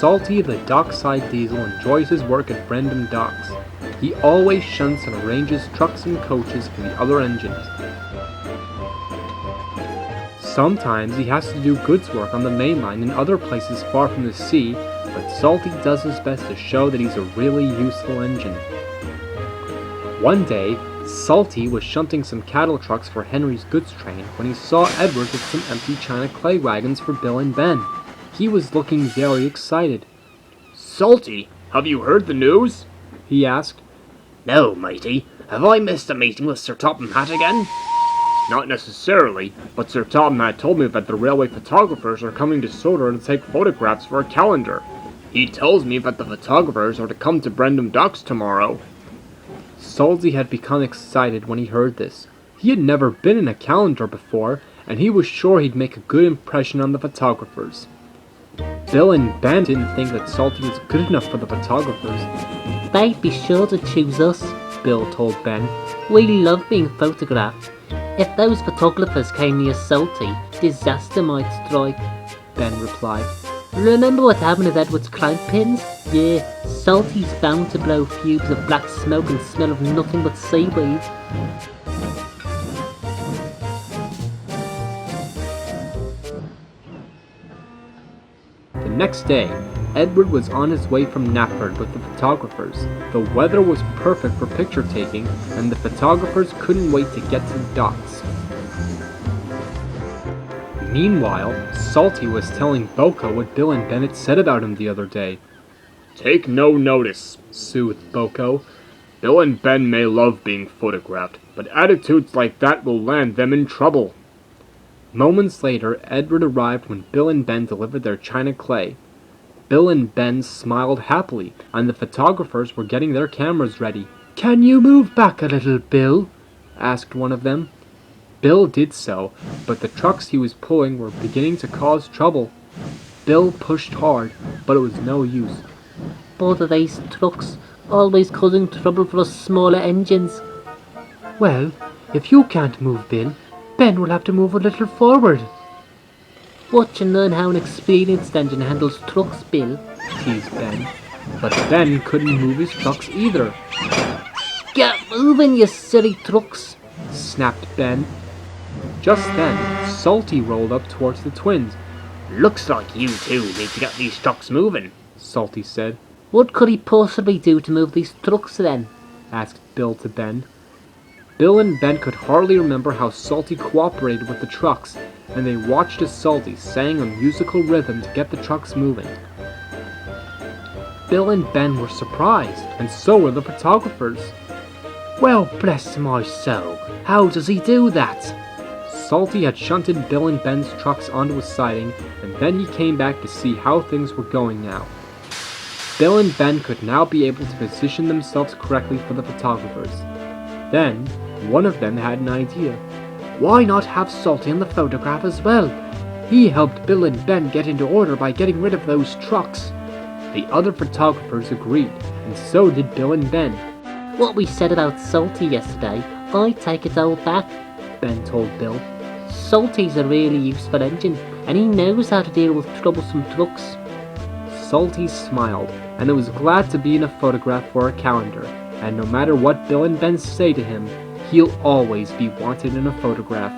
Salty the dockside diesel enjoys his work at Brendam Docks. He always shunts and arranges trucks and coaches for the other engines. Sometimes he has to do goods work on the main line in other places far from the sea, but Salty does his best to show that he's a really useful engine. One day, Salty was shunting some cattle trucks for Henry's goods train when he saw Edward with some empty china clay wagons for Bill and Ben. He was looking very excited. "Salty, have you heard the news?" he asked. "No, matey. Have I missed a meeting with Sir Topham Hatt again?" "Not necessarily, but Sir Topham Hatt told me that the railway photographers are coming to Sodor to take photographs for a calendar. He tells me that the photographers are to come to Brendam Docks tomorrow." Salty had become excited when he heard this. He had never been in a calendar before, and he was sure he'd make a good impression on the photographers. Bill and Ben didn't think that Salty was good enough for the photographers. "They'd be sure to choose us," Bill told Ben. "We love being photographed. If those photographers came near Salty, disaster might strike," Ben replied. "Remember what happened at Edward's crank pins? Yeah, Salty's bound to blow fumes of black smoke and smell of nothing but seaweed." The next day, Edward was on his way from Knapford with the photographers. The weather was perfect for picture taking, and the photographers couldn't wait to get to the docks. Meanwhile, Salty was telling Boko what Bill and Bennett said about him the other day. "Take no notice," soothed Boko. "Bill and Ben may love being photographed, but attitudes like that will land them in trouble." Moments later, Edward arrived when Bill and Ben delivered their china clay. Bill and Ben smiled happily, and the photographers were getting their cameras ready. "Can you move back a little, Bill?" asked one of them. Bill did so, but the trucks he was pulling were beginning to cause trouble. Bill pushed hard, but it was no use. "Both of these trucks, always causing trouble for us smaller engines." "Well, if you can't move, Bill, Ben will have to move a little forward." "Watch and learn how an experienced engine handles trucks, Bill," teased Ben. But Ben couldn't move his trucks either. "Get moving, you silly trucks," snapped Ben. Just then, Salty rolled up towards the twins. "Looks like you two need to get these trucks moving," Salty said. "What could he possibly do to move these trucks then?" asked Bill to Ben. Bill and Ben could hardly remember how Salty cooperated with the trucks, and they watched as Salty sang a musical rhythm to get the trucks moving. Bill and Ben were surprised, and so were the photographers. "Well, bless my soul, how does he do that?" Salty had shunted Bill and Ben's trucks onto a siding, and then he came back to see how things were going now. Bill and Ben could now be able to position themselves correctly for the photographers. Then, one of them had an idea. Why not have Salty in the photograph as well? He helped Bill and Ben get into order by getting rid of those trucks. The other photographers agreed, and so did Bill and Ben. "What we said about Salty yesterday, I take it all back," Ben told Bill. "Salty's a really useful engine, and he knows how to deal with troublesome trucks." Salty smiled, and it was glad to be in a photograph for a calendar, and no matter what Bill and Ben say to him, he'll always be wanted in a photograph.